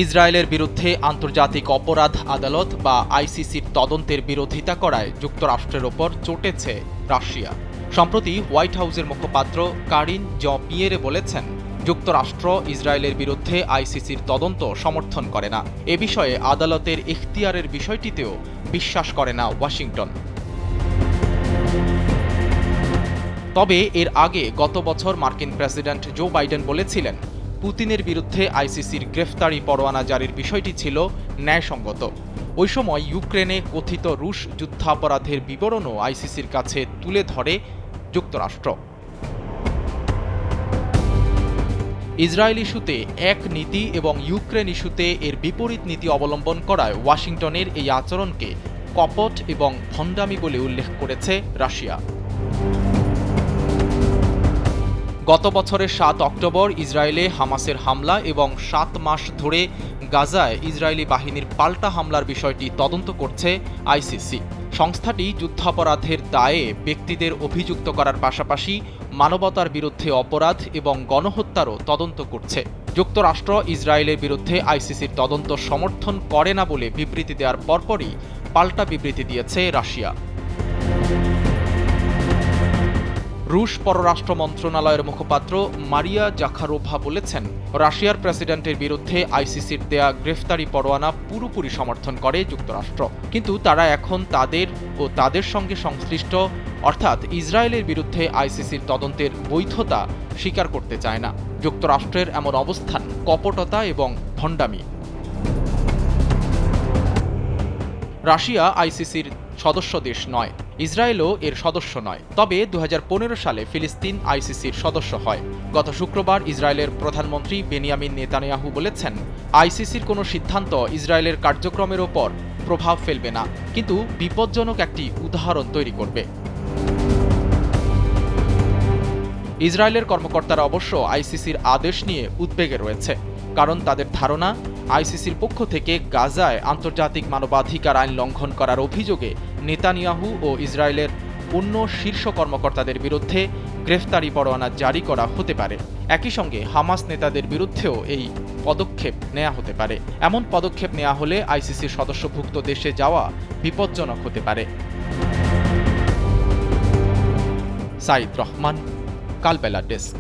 ইসরায়েলের বিরুদ্ধে আন্তর্জাতিক অপরাধ আদালত বা আইসিসির তদন্তের বিরোধিতা করায় যুক্তরাষ্ট্রের ওপর চটেছে রাশিয়া। সম্প্রতি হোয়াইট হাউসের মুখপাত্র কারিন জ্যঁ-পিয়েরে বলেছেন, যুক্তরাষ্ট্র ইসরায়েলের বিরুদ্ধে আইসিসির তদন্ত সমর্থন করে না। এ বিষয়ে আদালতের ইখতিয়ারের বিষয়টিতেও বিশ্বাস করে না ওয়াশিংটন। তবে এর আগে গত বছর মার্কিন প্রেসিডেন্ট জো বাইডেন বলেছিলেন, পুতিনের বিরুদ্ধে আইসিসির গ্রেফতারি পরোয়ানা জারির বিষয়টি ছিল ন্যায়সঙ্গত। ওই সময় ইউক্রেনে কথিত রুশ যুদ্ধাপরাধের বিবরণও আইসিসির কাছে তুলে ধরে যুক্তরাষ্ট্র। ইসরায়েল ইস্যুতে এক নীতি এবং ইউক্রেন ইস্যুতে এর বিপরীত নীতি অবলম্বন করায় ওয়াশিংটনের এই আচরণকে কপট এবং ভণ্ডামি বলে উল্লেখ করেছে রাশিয়া। গত বছরের ৭ অক্টোবর ইসরায়েলে হামাসের হামলা এবং ৭ মাস ধরে গাজায় ইসরায়েলি বাহিনীর পাল্টা হামলার বিষয়টি তদন্ত করছে আইসিসি। সংস্থাটি যুদ্ধাপরাধের দায়ে ব্যক্তিদের অভিযুক্ত করার পাশাপাশি মানবতার বিরুদ্ধে অপরাধ এবং গণহত্যারও তদন্ত করছে। যুক্তরাষ্ট্র ইসরায়েলের বিরুদ্ধে আইসিসির তদন্ত সমর্থন করে না বলে বিবৃতি দেওয়ার পরপরই পাল্টা বিবৃতি দিয়েছে রাশিয়া। রুশ পররাষ্ট্র মন্ত্রণালয়ের মুখপাত্র মারিয়া জাখারোভা বলেছেন, রাশিয়ার প্রেসিডেন্টের বিরুদ্ধে আইসিসির দেয়া গ্রেফতারি পরোয়ানা পুরোপুরি সমর্থন করে যুক্তরাষ্ট্র, কিন্তু তারা এখন তাদের সঙ্গে সংশ্লিষ্ট অর্থাৎ ইসরায়েলের বিরুদ্ধে আইসিসির তদন্তের বৈধতা স্বীকার করতে চায় না। যুক্তরাষ্ট্রের এমন অবস্থান কপটতা এবং ভণ্ডামি। রাশিয়া আইসিসির সদস্য দেশ নয়, ইসরায়েলও এর সদস্য নয়। তবে ২০১৫ সালে ফিলিস্তিন আইসিসির সদস্য হয়। গত শুক্রবার ইসরায়েলের প্রধানমন্ত্রী বেনিয়ামিন নেতানিয়াহু বলেছেন, আইসিসির কোনো সিদ্ধান্ত ইসরায়েলের কার্যক্রমের ওপর প্রভাব ফেলবে না, কিন্তু বিপজ্জনক একটি উদাহরণ তৈরি করবে। ইসরায়েলের কর্মকর্তারা অবশ্য আইসিসির আদেশ নিয়ে উদ্বেগে রয়েছে, কারণ তাদের ধারণা আইসিসির পক্ষ থেকে গাজায় আন্তর্জাতিক মানবাধিকার আইন লঙ্ঘন করার অভিযোগে নেতানিয়াহু ও ইসরায়েলের অন্য শীর্ষ কর্মকর্তাদের বিরুদ্ধে গ্রেফতারি পরোয়ানা জারি করা হতে পারে। একই সঙ্গে হামাস নেতাদের বিরুদ্ধেও এই পদক্ষেপ নেওয়া হতে পারে। এমন পদক্ষেপ নেওয়া হলে আইসিসির সদস্যভুক্ত দেশে যাওয়া বিপজ্জনক হতে পারে। সাইদ রহমান, কালবেলা ডেস্ক।